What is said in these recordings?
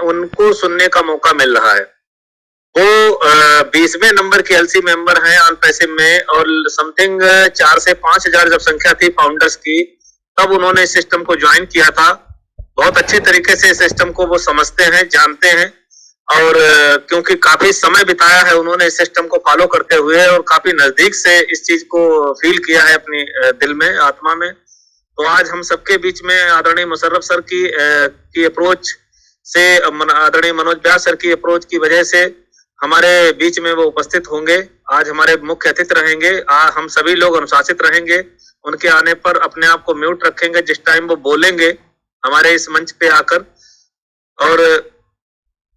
उनको सुनने का मौका मिल रहा है। वो 20वें नंबर की एलसी मेंबर हैं ऑन पैसिव में, और समथिंग 4 से 5,000 जब संख्या थी फाउंडर्स की, तब उन्होंने इस सिस्टम को ज्वाइन किया था। बहुत अच्छे तरीके से इस सिस्टम को वो समझते हैं, जानते हैं, और क्योंकि काफी समय बिताया है उन्होंने इस सिस्टम को फॉलो करते हुए, और काफी नजदीक से इस चीज को फील किया है अपनी दिल में, आत्मा में। तो आज हम सबके बीच में आदरणीय मुशर्रफ सर की अप्रोच से, आदरणीय मनोज व्यास सर की अप्रोच की वजह से हमारे बीच में वो उपस्थित होंगे। आज हमारे मुख्य अतिथि रहेंगे। हम सभी लोग अनुशासित रहेंगे। उनके आने पर अपने आप को म्यूट रखेंगे जिस टाइम वो बोलेंगे हमारे इस मंच पे आकर, और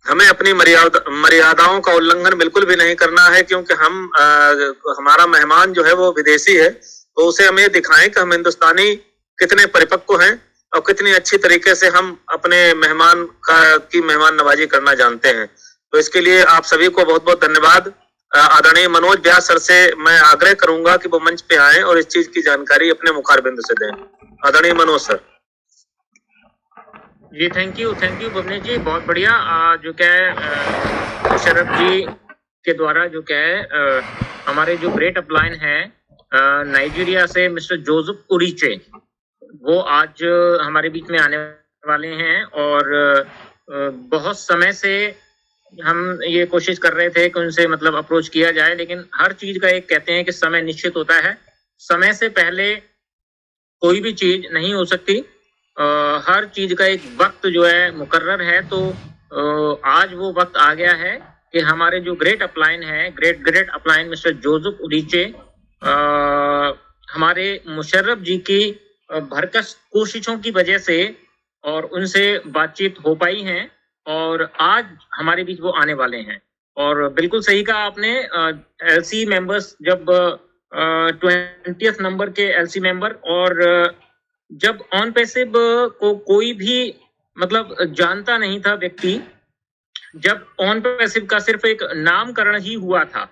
हमें अपनी मर्यादाओं का उल्लंघन बिल्कुल भी नहीं करना है, क्योंकि हमारा मेहमान जो है वो विदेशी है, तो उसे हम ये दिखाएं कि हम हिंदुस्तानी कितने परिपक्व हैं और कितनी अच्छी तरीके से हम अपने मेहमान की मेहमान नवाजी करना जानते हैं। तो इसके लिए आप सभी को बहुत बहुत धन्यवाद। आदरणीय मनोज व्यास सर से मैं आग्रह करूंगा कि वो मंच पे आए और इस चीज की जानकारी अपने मुखारबिंद से दें। आदरणीय मनोज सर। जी थैंक यू भुवनेश जी, बहुत बढ़िया। जो क्या है मुशर्रफ जी के द्वारा जो क्या है हमारे जो ग्रेट अपलाइन है नाइजीरिया से मिस्टर जोसेफ उरीचे, वो आज हमारे बीच में आने वाले हैं, और बहुत समय से हम ये कोशिश कर रहे थे कि उनसे मतलब अप्रोच किया जाए, लेकिन हर चीज का एक कहते हैं कि समय निश्चित होता है, समय से पहले कोई भी चीज नहीं हो सकती। हर चीज का एक वक्त जो है मुकर्रर है। तो आज वो वक्त आ गया है कि हमारे जो ग्रेट अपलाइन है, ग्रेट अपलाइन मिस्टर जोसेफ उरीचे, हमारे मुशर्रफ जी की भरकस कोशिशों की वजह से और उनसे बातचीत हो पाई है, और आज हमारे बीच वो आने वाले हैं। और बिल्कुल सही कहा आपने, एलसी मेंबर्स जब 20th नंबर के एलसी मेंबर, और जब ऑन पैसिव को कोई भी मतलब जानता नहीं था व्यक्ति, जब ऑन पैसिव का सिर्फ एक नामकरण ही हुआ था,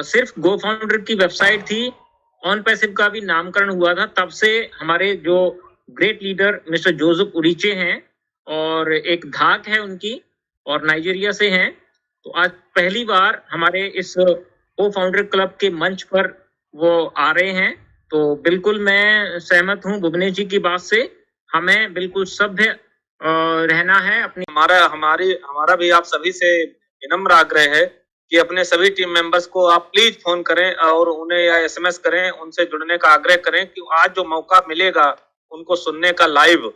सिर्फ गो फाउंडर की वेबसाइट थी, ऑन पैसिव का भी नामकरण हुआ था, तब से हमारे जो ग्रेट लीडर मिस्टर जोसेफ उरीचे हैं, और एक धाक है उनकी, और नाइजीरिया से हैं। तो आज पहली बार हमारे इस को फाउंडर क्लब के मंच पर वो आ रहे हैं। तो बिल्कुल मैं सहमत हूँ भुवनेश जी की बात से, हमें बिल्कुल सभ्य रहना है अपनी। हमारा भी आप सभी से विनम्र आग्रह है कि अपने सभी टीम मेंबर्स को आप प्लीज फोन करें और उन्हें या एसएमएस करें, उनसे जुड़ने का आग्रह करें कि आज जो मौका मिलेगा उनको सुनने का लाइव,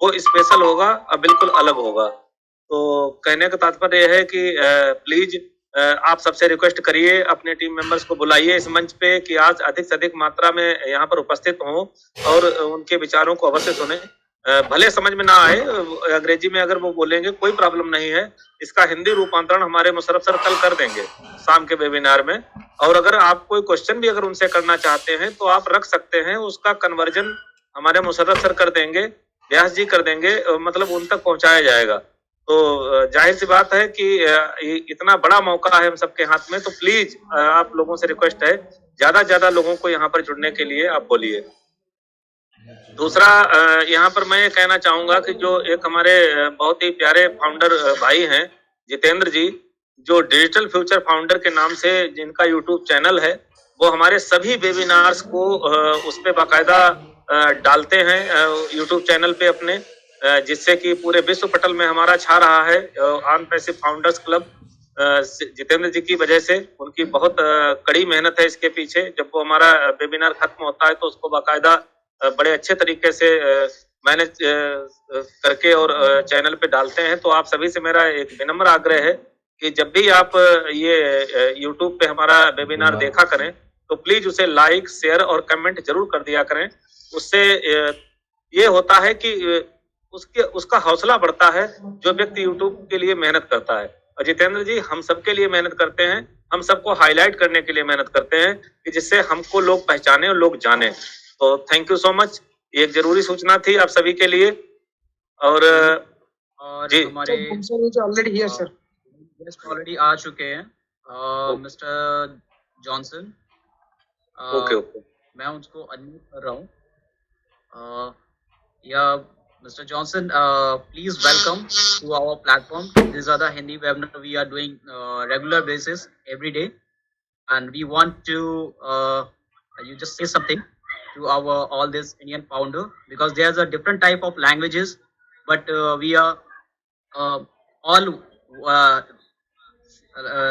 वो स्पेशल होगा और बिल्कुल अलग होगा। तो कहने का तात्पर्य यह है कि प्लीज आप सबसे रिक्वेस्ट करिए, अपने टीम मेंबर्स को बुलाइए इस मंच पे कि आज अधिक से अधिक मात्रा में यहाँ पर उपस्थित हों और उनके विचारों को अवश्य सुने। भले समझ में ना आए, अंग्रेजी में अगर वो बोलेंगे कोई प्रॉब्लम नहीं है, इसका हिंदी रूपांतरण हमारे मुशर्रफ सर कल कर देंगे शाम के वेबिनार में। और अगर आप कोई क्वेश्चन भी अगर उनसे करना चाहते हैं तो आप रख सकते हैं, उसका कन्वर्जन हमारे मुशर्रफ सर कर देंगे, व्यास जी कर देंगे, मतलब उन तक पहुंचाया जाएगा। तो जाहिर सी बात है कि इतना बड़ा मौका है हम सबके हाथ में, तो प्लीज आप लोगों से रिक्वेस्ट है ज्यादा से ज्यादा लोगों को यहाँ पर जुड़ने के लिए आप बोलिए। दूसरा यहाँ पर मैं ये कहना चाहूंगा कि जो एक हमारे बहुत ही प्यारे फाउंडर भाई हैं जितेंद्र जी, जो डिजिटल फ्यूचर फाउंडर के नाम से जिनका यूट्यूब चैनल है, वो हमारे सभी वेबिनार्स को उस पर बाकायदा डालते हैं यूट्यूब चैनल पे अपने, जिससे कि पूरे विश्व पटल में हमारा छा रहा है ऑनपैसिव फाउंडर्स क्लब। जितेंद्र जी की वजह से, उनकी बहुत कड़ी मेहनत है इसके पीछे। जब वो हमारा वेबिनार खत्म होता है तो उसको बाकायदा बड़े अच्छे तरीके से मैनेज करके और चैनल पे डालते हैं। तो आप सभी से मेरा एक विनम्र आग्रह है कि जब भी आप ये YouTube पे हमारा वेबिनार देखा करें तो प्लीज उसे लाइक, शेयर और कमेंट जरूर कर दिया करें। उससे ये होता है कि उसका हौसला बढ़ता है जो व्यक्ति YouTube के लिए मेहनत करता है। और जितेंद्र जी हम सबके लिए मेहनत करते हैं, हम सबको हाईलाइट करने के लिए मेहनत करते हैं कि जिससे हमको लोग पहचाने और लोग जाने। तो थैंक यू सो मच, ये एक जरूरी सूचना थी आप सभी के लिए। और जी हमारे already here sir, guest already आ चुके हैं, मिस्टर जॉनसन। ओके, मैं उसको अनम्यूट कर रहा हूँ, या Mr. Johnson, please welcome to our platform. These are the Hindi webinar we are doing regular basis every day, and we want to you just say something to our all this Indian founder, because there's a different type of languages, but we are uh, all uh,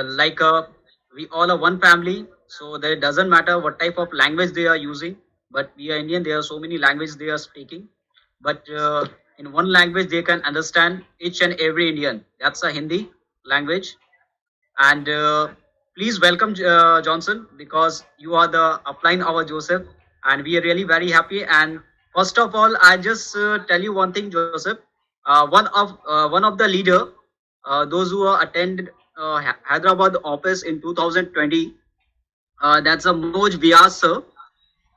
like we all are one family, so that it doesn't matter what type of language they are using. But we are Indian, there are so many languages they are speaking, but in one language they can understand each and every Indian. That's a Hindi language. And please welcome Johnson, because you are the upline our Joseph, and we are really very happy. And first of all, I just tell you one thing, Joseph. One of the leader, those who attended Hyderabad office in 2020, that's a Manoj Vyas sir.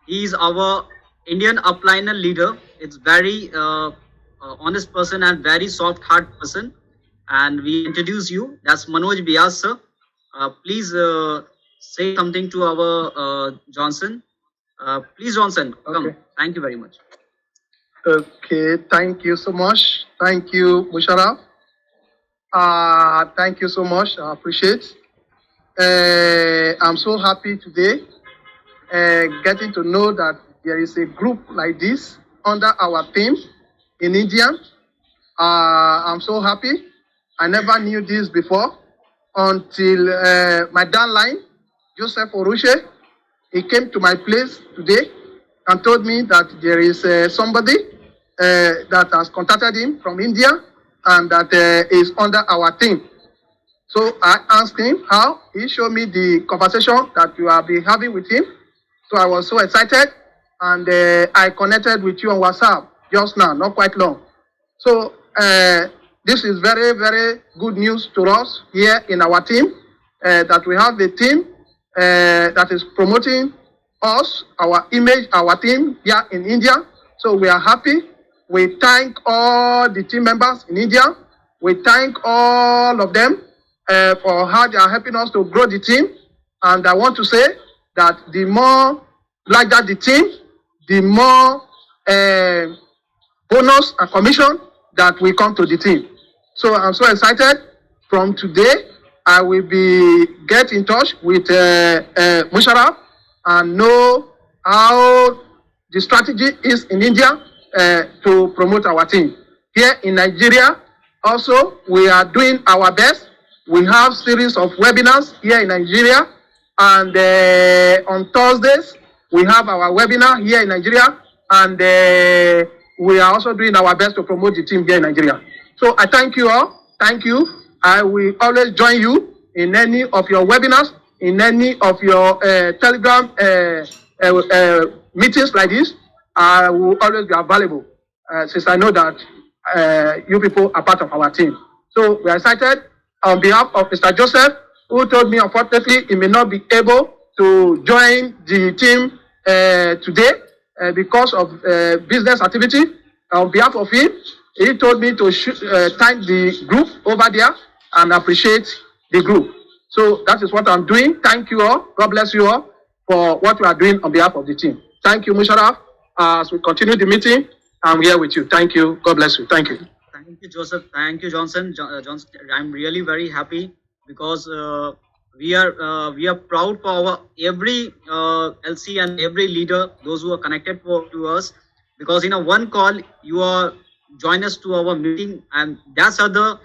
He is our Indian upliner leader. It's very honest person and very soft heart person. And we introduce you. That's Manoj Vyas sir. Please say something to our Johnson. Please, Johnson, come. Okay. Thank you very much. Okay, thank you so much. Thank you, Musharraf. Thank you so much. I appreciate. I'm so happy today getting to know that there is a group like this under our team in India. I'm so happy. I never knew this before until my downline, Joseph Orushe, he came to my place today and told me that there is somebody that has contacted him from India and that is under our team. So I asked him how. He showed me the conversation that you have been having with him. So I was so excited, and I connected with you on WhatsApp just now, not quite long. So this is very, very good news to us here in our team, that we have a team that is promoting us, our image, our team here in India. So we are happy. We thank all the team members in India. We thank all of them for how they are helping us to grow the team. And I want to say that the more larger the team, the more bonus and commission that will come to the team. So I'm so excited. From today, I will be get in touch with Musharraf and know how the strategy is in India to promote our team. Here in Nigeria, also, we are doing our best. We have series of webinars here in Nigeria, and on Thursdays, we have our webinar here in Nigeria, and we are also doing our best to promote the team here in Nigeria. So I thank you all. Thank you. I will always join you in any of your webinars, in any of your Telegram meetings like this. I will always be available since I know that you people are part of our team. So we are excited on behalf of Mr. Joseph, who told me unfortunately he may not be able to join the team today because of business activity. On behalf of him, he told me to thank the group over there and appreciate the group. So that is what I'm doing. Thank you all. God bless you all for what you are doing on behalf of the team. Thank you, Musharraf. As we continue the meeting, I'm here with you. Thank you. God bless you. Thank you. Thank you, Joseph. Thank you, Johnson. Johnson, I'm really very happy because we are proud for our every LC and every leader, those who are connected to us, because in a one call you are join us to our meeting, and that's other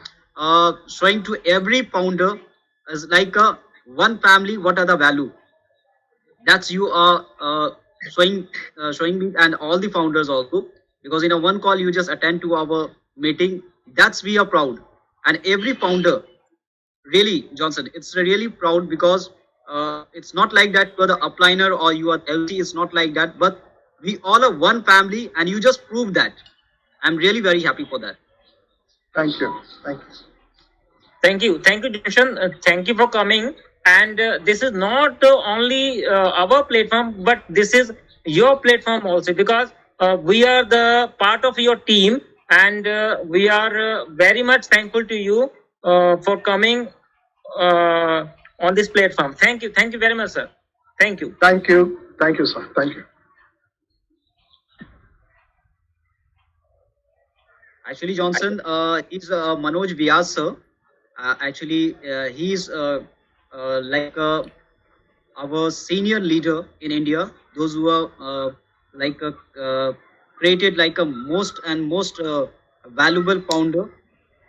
showing to every founder as like a one family. What are the value? That's you are showing me and all the founders also, because in a one call you just attend to our meeting. That's we are proud, and every founder really, Johnson, it's really proud because it's not like that for the upliner or you are LC. It's not like that, but we all are one family, and you just proved that. I'm really very happy for that. Thank you. Thank you. Thank you, Johnson. Thank you for coming. And this is not only our platform, but this is your platform also, because we are the part of your team, and we are very much thankful to you for coming on this platform. Thank you very much, sir. Thank you. Thank you. Thank you, sir. Thank you. Actually, Johnson, he's Manoj Vyas sir. He's like our senior leader in India. Those who are like created like a most valuable founder.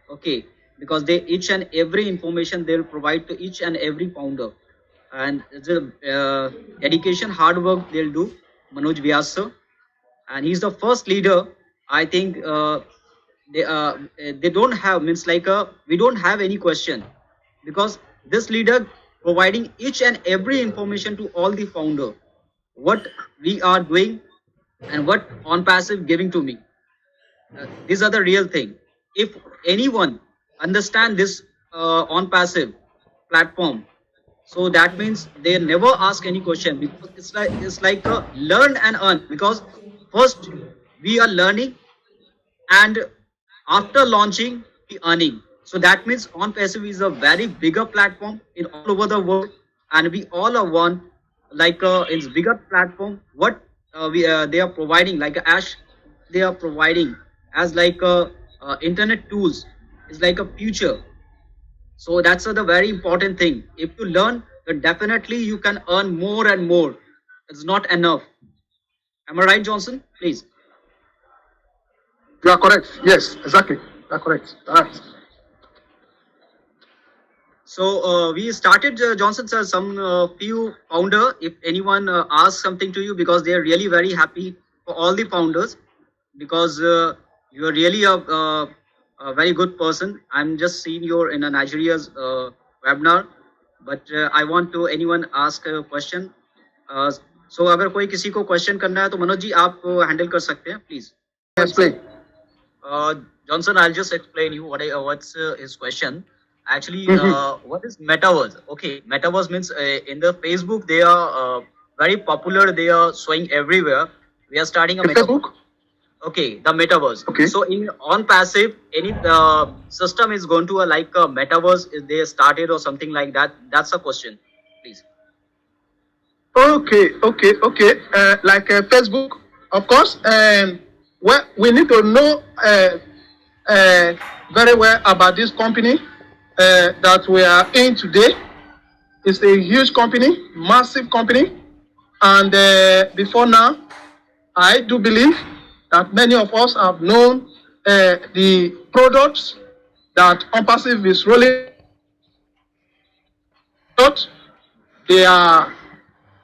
Okay, because they each and every information they'll provide to each and every founder, and the dedication, hard work they'll do. Manoj Vyas sir, and he's the first leader. I think they don't have means like we don't have any question, because this leader providing each and every information to all the founder what we are doing and what on passive giving to me. These are the real thing. If anyone understand this on passive platform, so that means they never ask any question, because it's like a learn and earn. Because first we are learning, and after launching we earning. So that means on passive is a very bigger platform in all over the world, and we all are one like it's bigger platform. What we they are providing like ash, what they are providing as like internet tools is like a future. So that's the very important thing. If you learn, then definitely you can earn more and more. It's not enough. Am I right, Johnson? Please. You are correct. Yes, exactly. You are correct. All right. So we started, Johnson sir, some few founder. If anyone asks something to you, because they are really very happy for all the founders, because you are really a very good person. I'm just seeing you in a Nigeria's webinar, but I want to anyone ask a question. Uh, so अगर कोई किसी को question करना है तो मनोज जी आप handle कर सकते हैं please. Explain. Johnson, I'll just explain you what's his question. Actually, Mhm. what is metaverse? Okay, metaverse means in the Facebook they are very popular. They are showing everywhere. We are starting a In metaverse. Facebook? Okay, the metaverse. Okay. So in on passive, any system is going to like a metaverse. Is they started or something like that? That's a question, please. Okay. Like Facebook, of course. Well, we need to know very well about this company that we are in today. It's a huge company, massive company, and before now, I do believe that many of us have known the products that Onpassive is rolling out. They are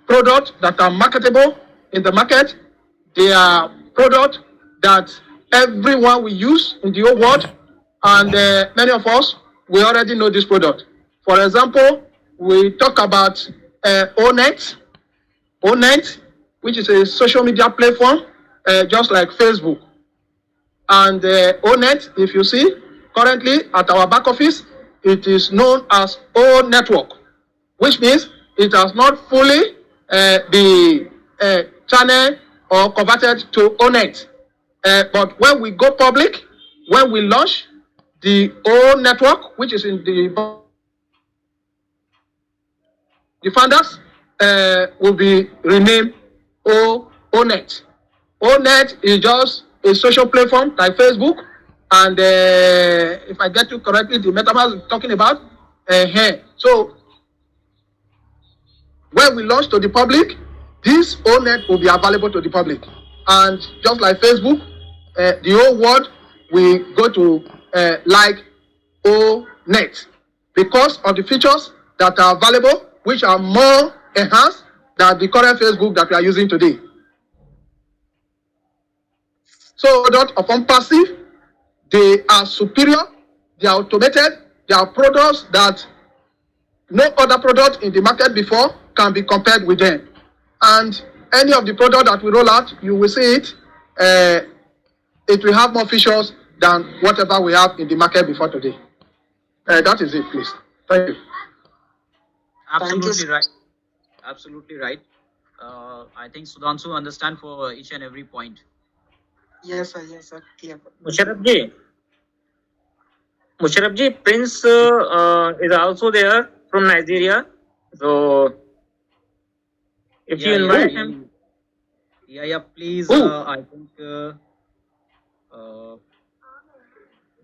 products that are marketable in the market. They are products that everyone will use in the whole world, and many of us we already know this product. For example, we talk about Onet, which is a social media platform, just like Facebook. And Onet, if you see, currently at our back office, it is known as O Network, which means it has not fully be channel or converted to Onet. But when we go public, when we launch the O Network, which is in the founders, will be renamed Onet. Onet is just a social platform like Facebook, and if I get you correctly, the metaverse is talking about. So when we launch to the public, this Onet will be available to the public, and just like Facebook, the whole world will go to like Onet because of the features that are available, which are more enhanced than the current Facebook that we are using today. So that upon passive, they are superior, they are automated, they are products that no other product in the market before can be compared with them. And any of the product that we roll out, you will see it. It will have more features than whatever we have in the market before today. That is it, please. Thank you. Absolutely right. Absolutely right. I think Sudhanshu understand for each and every point. Yes, sir. Clear. Musharraf Ji, Prince is also there from Nigeria. So if you invite him, Yeah. Please, Who? I think. Uh,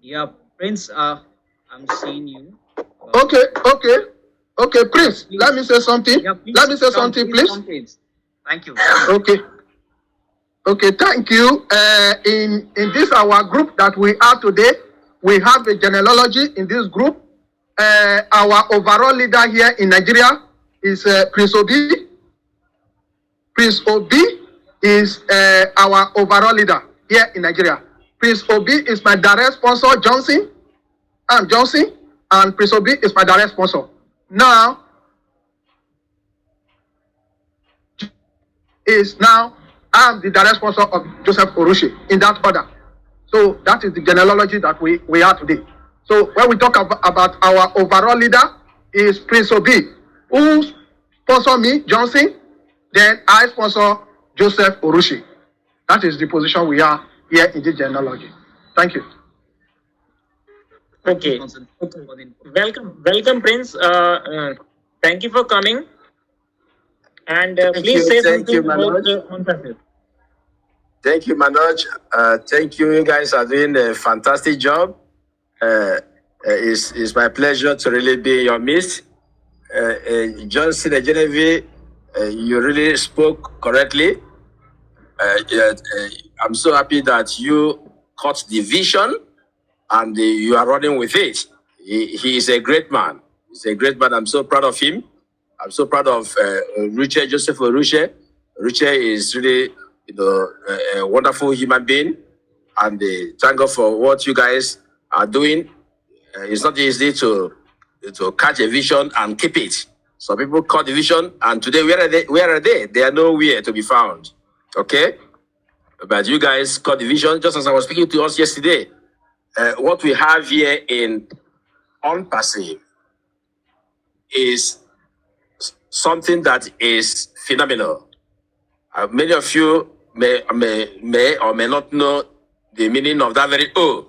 Yeah, Prince, I'm seeing you. Okay, Prince, please. let me say something. Yeah, please. Let me say something, please. Come, Prince. Thank you. Okay, thank you. In this our group that we are today, we have a genealogy in this group. Our overall leader here in Nigeria is Prince Obi. Prince Obi is our overall leader here in Nigeria. Prince Obi is my direct sponsor, Johnson. I'm Johnson, and Prince Obi is my direct sponsor. Now, I'm the direct sponsor of Joseph Orochi in that order. So that is the genealogy that we are today. So when we talk about our overall leader is Prince Obi, who sponsor me, Johnson, then I sponsor Joseph Orochi. That is the position we are here in the genealogy. Thank you. Okay. Welcome, Prince. Thank you for coming. And please say something about Onpassive. Thank you, Manoj. Thank you. You guys are doing a fantastic job. It's my pleasure to really be in your midst. Johnson and Genevieve, you really spoke correctly. I'm so happy that you caught the vision and you are running with it. He is a great man. He's a great man. I'm so proud of him. I'm so proud of Ruche, Joseph Ruche. Ruche is really, a wonderful human being. And thank God for what you guys are doing. It's not easy to catch a vision and keep it. Some people caught the vision, and today, where are they? They are nowhere to be found. Okay? But you guys caught the vision, just as I was speaking to us yesterday. What we have here in Onpassive is something that is phenomenal. Many of you may or may not know the meaning of that very O.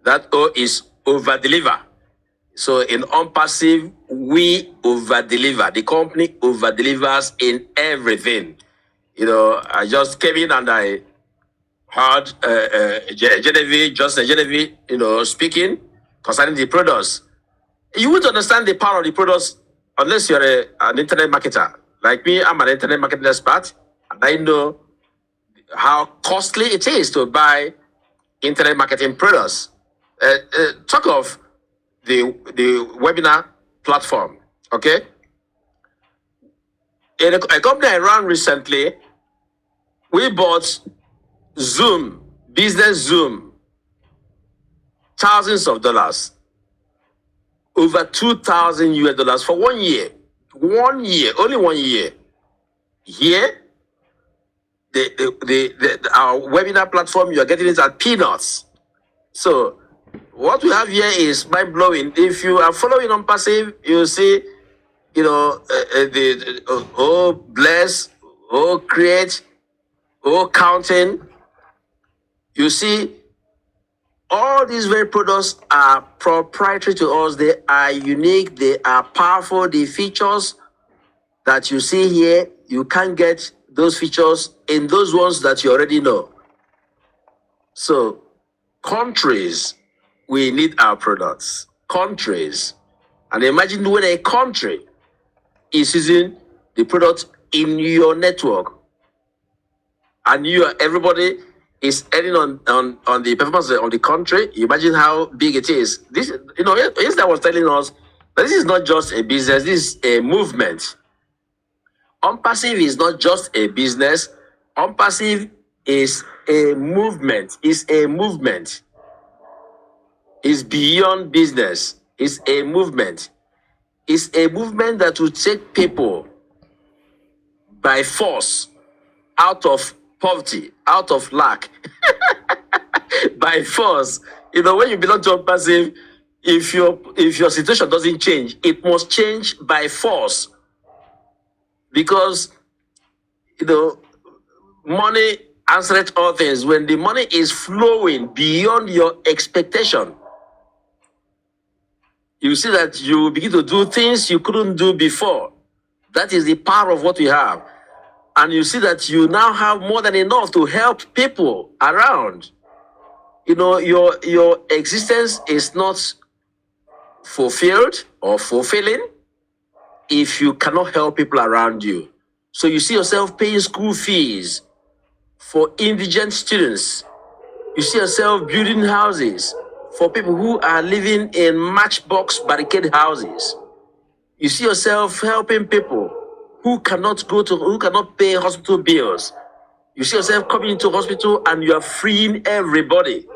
That O is over-deliver. So in Onpassive, we over-deliver. The company over-delivers in everything. I just came in and I heard Genevieve, speaking concerning the products. You wouldn't understand the power of the products unless you're an internet marketer. Like me, I'm an internet marketing expert, and I know how costly it is to buy internet marketing products. Talk of the webinar platform, okay? In a company I ran recently, we bought Zoom, business Zoom, thousands of dollars, over $2,000 for 1 year. 1 year, only 1 year. Here, our webinar platform, you are getting it at peanuts. So, what we have here is mind blowing. If you are following Onpassive, you see, bless, create, counting. You see, all these very products are proprietary to us. They are unique. They are powerful. The features that you see here, you can't get those features in those ones that you already know. So, countries, we need our products. Countries. And imagine when a country is using the product in your network, and everybody is earning on the performance of the country. Imagine how big it is. This, yesterday was telling us that this is not just a business, this is a movement. Onpassive is not just a business. Onpassive is a movement. It's a movement. It's beyond business. It's a movement. It's a movement that will take people by force out of poverty, out of lack, by force. When you belong to Onpassive, if your situation doesn't change, it must change by force. Because, money answers all things. When the money is flowing beyond your expectation, you see that you begin to do things you couldn't do before. That is the power of what we have. And you see that you now have more than enough to help people around. your existence is not fulfilled or fulfilling if you cannot help people around you. So you see yourself paying school fees for indigent students. You see yourself building houses for people who are living in matchbox barricade houses. You see yourself helping people who cannot pay hospital bills. You see yourself coming into hospital and you are freeing everybody.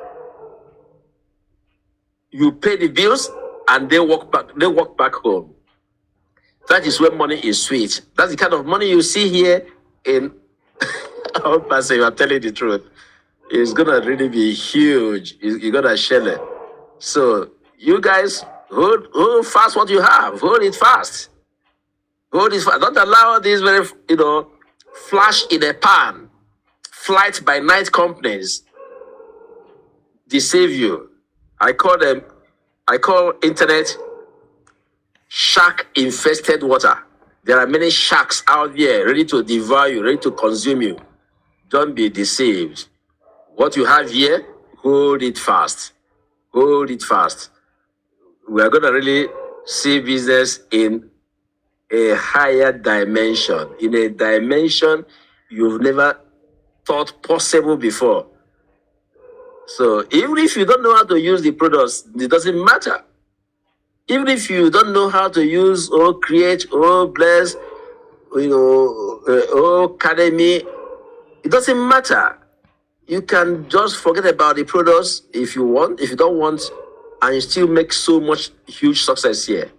You pay the bills and they walk back home. That is when money is sweet. That's the kind of money you see here in Onpassive. I'm telling you the truth. It's gonna really be huge. You're gonna shell it. So you guys hold fast what you have. Hold it fast. Hold it fast. Don't allow these very flash in a pan, flight by night companies deceive you. I call internet shark infested water. There are many sharks out there ready to devour you, ready to consume you. Don't be deceived. What you have here, hold it fast. Hold it fast. We are going to really see business in a higher dimension, in a dimension you've never thought possible before. So even if you don't know how to use the products, it doesn't matter. Even if you don't know how to use or create or bless, or academy, it doesn't matter. You can just forget about the products if you want, if you don't want, and you still make so much huge success here.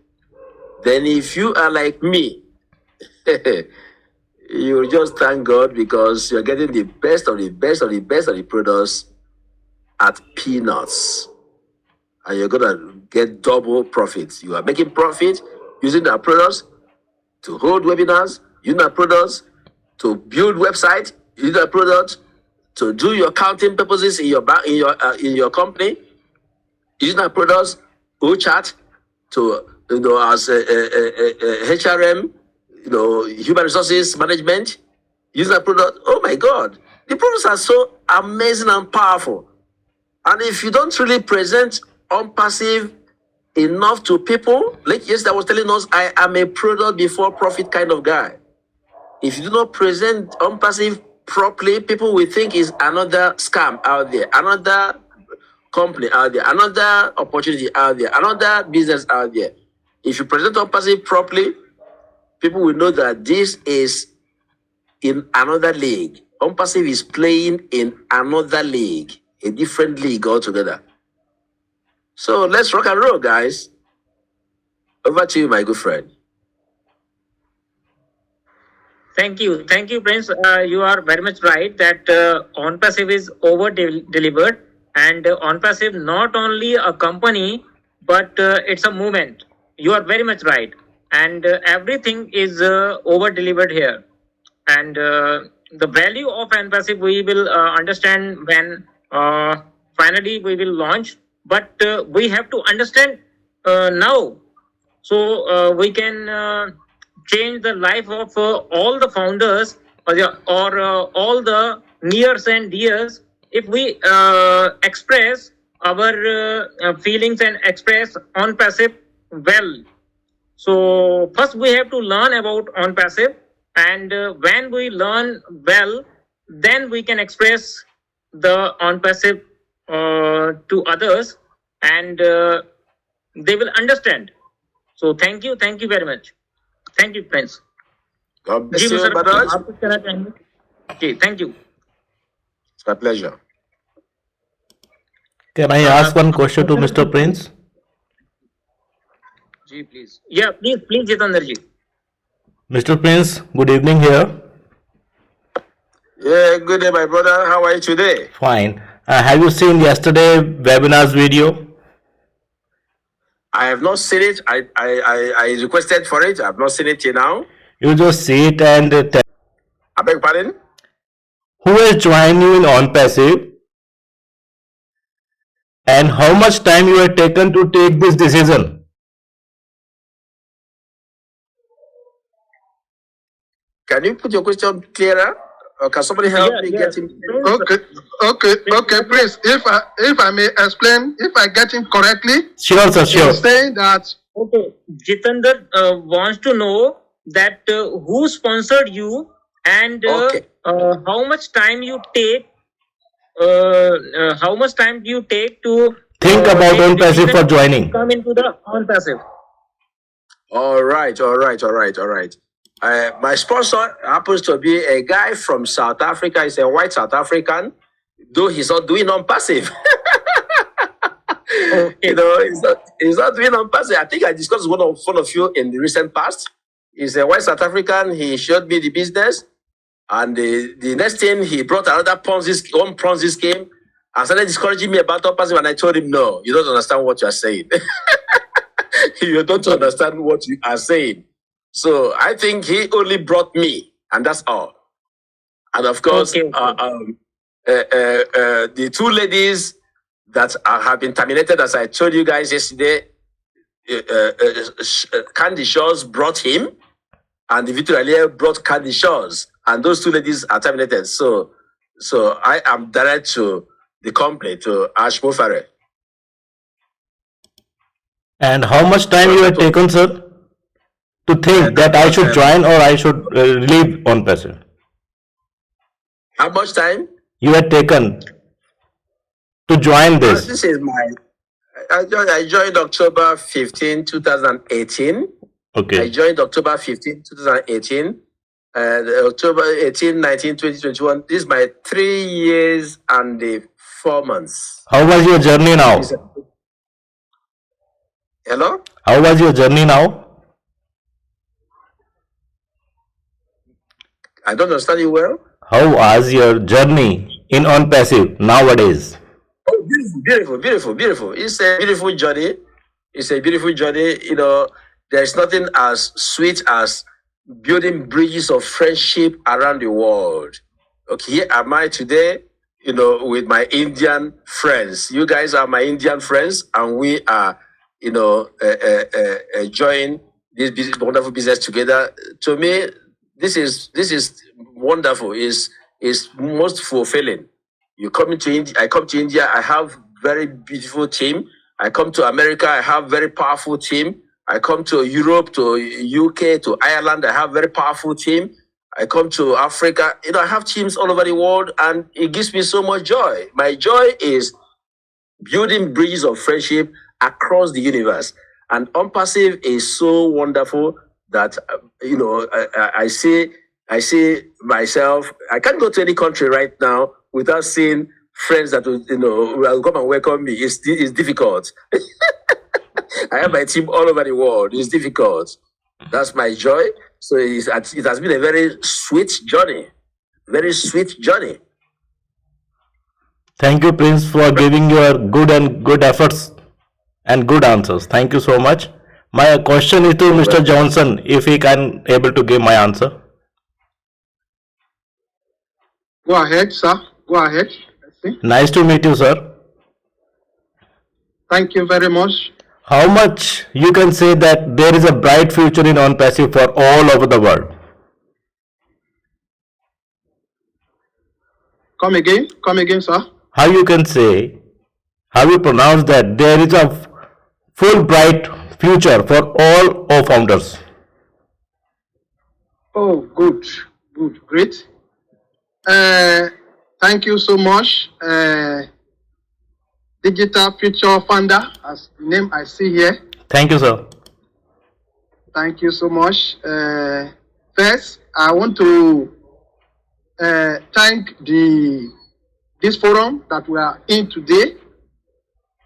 Then if you are like me, you just thank God because you're getting the best of the best of the best of the products at peanuts. And you're gonna get double profits. You are making profit using our products to hold webinars, using our products to build websites, using our products to do your accounting purposes in your bank, in your company, using our products, chat to as HRM, human resources management, using our product. Oh my God, the products are so amazing and powerful. And if you don't really present Onpassive enough to people, like yesterday I was telling us, I am a product before profit kind of guy. If you do not present Onpassive properly, people will think it's another scam out there, another company out there, another opportunity out there, another business out there. If you present Onpassive properly, people will know that this is in another league. Onpassive is playing in another league, a different league altogether. So let's rock and roll, guys. Over to you, my good friend. Thank you, Prince. You are very much right that Onpassive is over delivered, and Onpassive not only a company but it's a movement. You are very much right, and everything is over delivered here. And the value of Onpassive we will understand when finally we will launch. But we have to understand now, so we can change the life of all the founders or all the nears and dears if we express our feelings and express Onpassive well. So first we have to learn about Onpassive, and when we learn well, then we can express the Onpassive to others, and they will understand. So thank you very much. Thank you, Prince. God bless ji you, Musharraf ji, Manoj. आप कुछ कहना चाहेंगे? जी, thank you. It's my pleasure. Can I ask one question to Mr. Prince? Ji, please. Yeah, please, Jitendra ji. Mr. Prince, good evening here. Yeah, good day, my brother. How are you today? Fine. Have you seen yesterday webinar's video? I have not seen it. I requested for it. I have not seen it till now. You just see it and tell I beg pardon? who has joined you in Onpassive and how much time you have taken to take this decision. Can you put your question clearer? Or can somebody help me get him? Okay, Okay, please. If I may explain, if I get him correctly, Sure, sir, sure. he's saying that Okay, Jitender wants to know that who sponsored you and Okay. how much time you take. How much time do you take to Think about take Onpassive decision for joining. come into the Onpassive? All right. My sponsor happens to be a guy from South Africa. He's a white South African, though he's not doing Onpassive. Okay. He's not doing Onpassive. I think I discussed one of you in the recent past. He's a white South African. He showed me the business. And the next thing, he brought another Ponzi scheme and started discouraging me about Onpassive. And I told him, no, you don't understand what you are saying. You don't understand what you are saying. So I think he only brought me, and that's all. And of course, Okay. The two ladies that have been terminated, as I told you guys yesterday, Candy Shaws brought him, and the Victor Alia brought Candy Shaws, and those two ladies are terminated. So I am direct to the company, to Ash Mofare. And how much time you had taken, sir, to think that I should join or I should leave Onpassive? How much time? You had taken to join this. This is I joined October 15, 2018. Okay. I joined October 15, 2018. And October 18, 19, 20, 21. This is my 3 years and 4 months. How was your journey now? Hello? How was your journey now? I don't understand you well. How was your journey in Onpassive nowadays? Oh, beautiful. It's a beautiful journey. There's nothing as sweet as building bridges of friendship around the world. Okay, here am I today, with my Indian friends. You guys are my Indian friends, and we are, enjoying this wonderful business together. To me, this is wonderful. Is most fulfilling. You come into India. I come to India. I have very beautiful team. I come to America. I have very powerful team. I come to Europe, to UK, to Ireland. I have very powerful team. I come to Africa. I have teams all over the world, and it gives me so much joy. My joy is building bridges of friendship across the universe. And Onpassive is so wonderful that I see myself. I can't go to any country right now without seeing friends that will come and welcome me. It's difficult. I have my team all over the world. It's difficult. That's my joy. So it has been a very sweet journey. Very sweet journey. Thank you, Prince, for giving your good efforts and good answers. Thank you so much. My question is to Mr. Johnson, if he can able to give my answer. go ahead, sir. Go ahead. Nice to meet you, sir. Thank you very much. How much you can say that there is a bright future in Onpassive for all over the world? Come again, sir. How you can say, how you pronounce that there is a full bright future for all our founders? Oh, good, great. Thank you so much. Digital Future Founder, as the name I see here. Thank you, sir. Thank you so much. First, I want to thank this forum that we are in today,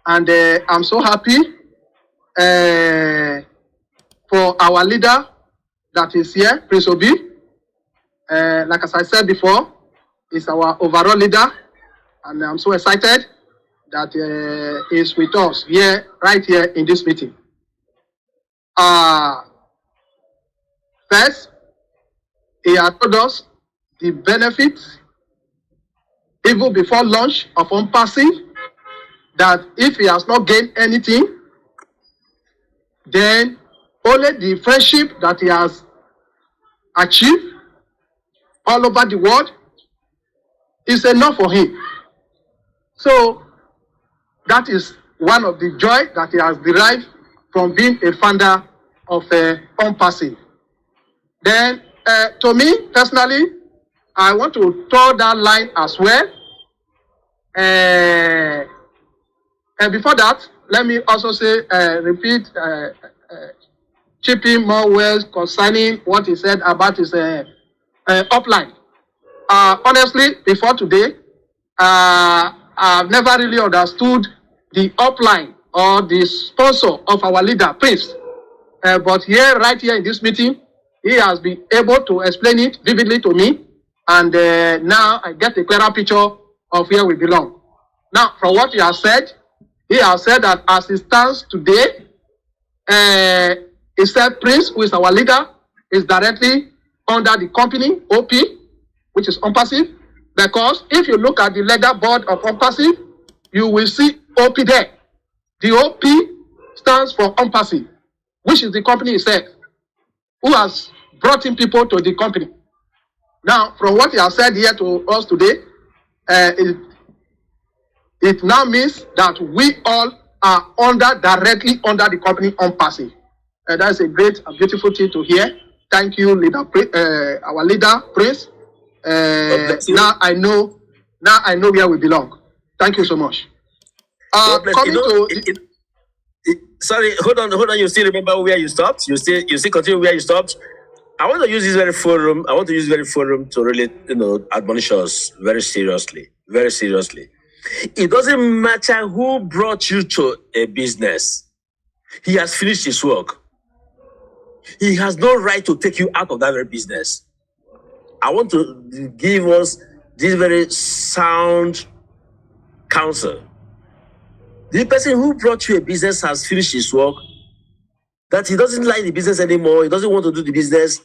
and I'm so happy for our leader that is here, Prince Obi. Like as I said before, he's our overall leader, and I'm so excited that is with us here, right here in this meeting. First, he had told us the benefits, even before launch of Onpassive, that if he has not gained anything, then only the friendship that he has achieved all over the world is enough for him. So that is one of the joy that he has derived from being a founder of Onpassive. Then, to me personally, I want to toe that line as well. And before that, let me also say, repeat, chip in more words concerning what he said about his upline. Honestly, before today, I've never really understood the upline or the sponsor of our leader, Prince. But here, right here in this meeting, he has been able to explain it vividly to me. And now I get a clearer picture of where we belong. Now, from what he has said that as it stands today, he said Prince, who is our leader, is directly under the company, OP, which is Onpassive. Because if you look at the legal board of Onpassive, you will see OP there. The OP stands for Onpassive, which is the company itself, who has brought in people to the company. Now, from what he has said here to us today, it now means that we all are directly under the company Onpassive. That's a great and beautiful thing to hear. Thank you, leader, our leader, Prince. Now I know where we belong. Thank you so much. Sorry, hold on. You still remember where you stopped? You still continue where you stopped? I want to use this very forum. To really, admonish us very seriously. Very seriously. It doesn't matter who brought you to a business. He has finished his work. He has no right to take you out of that very business. I want to give us this very sound counsel. The person who brought you a business has finished his work, that he doesn't like the business anymore, he doesn't want to do the business,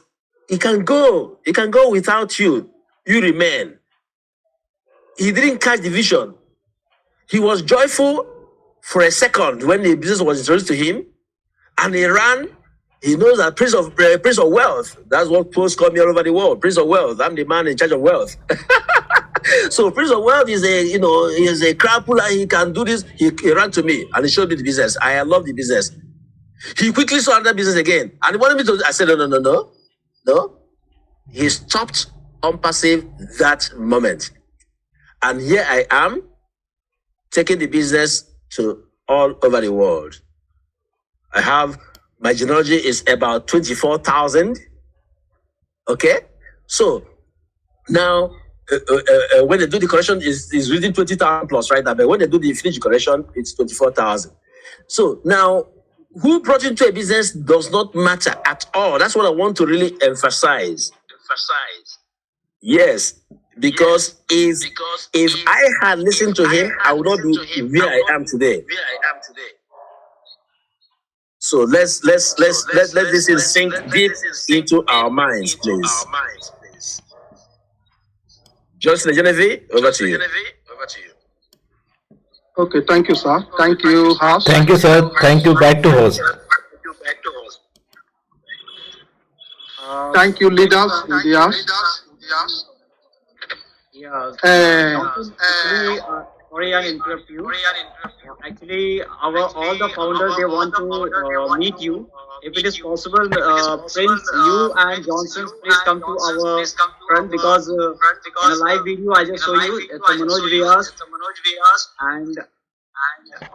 he can go. He can go without you. You remain. He didn't catch the vision. He was joyful for a second when the business was introduced to him, and he ran. He knows that Prince of Wealth. That's what posts call me all over the world. Prince of Wealth. I'm the man in charge of wealth. So Prince of Wealth is he is a crapuler. He can do this. He ran to me and he showed me the business. I love the business. He quickly saw another business again, and he wanted me to. I said no. He stopped Onpassive that moment, and here I am taking the business to all over the world. My genealogy is about 24,000. Okay, so now when they do the correction, is reading 20,000 plus right now. But when they do the finish correction, it's 24,000. So now, who brought you into a business does not matter at all. That's what I want to really emphasize. Yes, because if I had listened to him, I would not be where I am today. So let's this sink deep into our minds, please. Johnson Genevieve, over to you. Okay, thank you, sir. Thank you, House. Thank you, sir. Thank you. Back to host. Thank you, leaders in the House. Yeah. Uh, Sorry, I interrupt you. Actually, all the founders, they want to meet you. If it is possible, Prince, you and Johnson, please come to our front, because in a live video I just show you it's Manoj Vyas and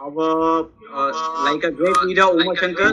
our like a great leader, Shanker.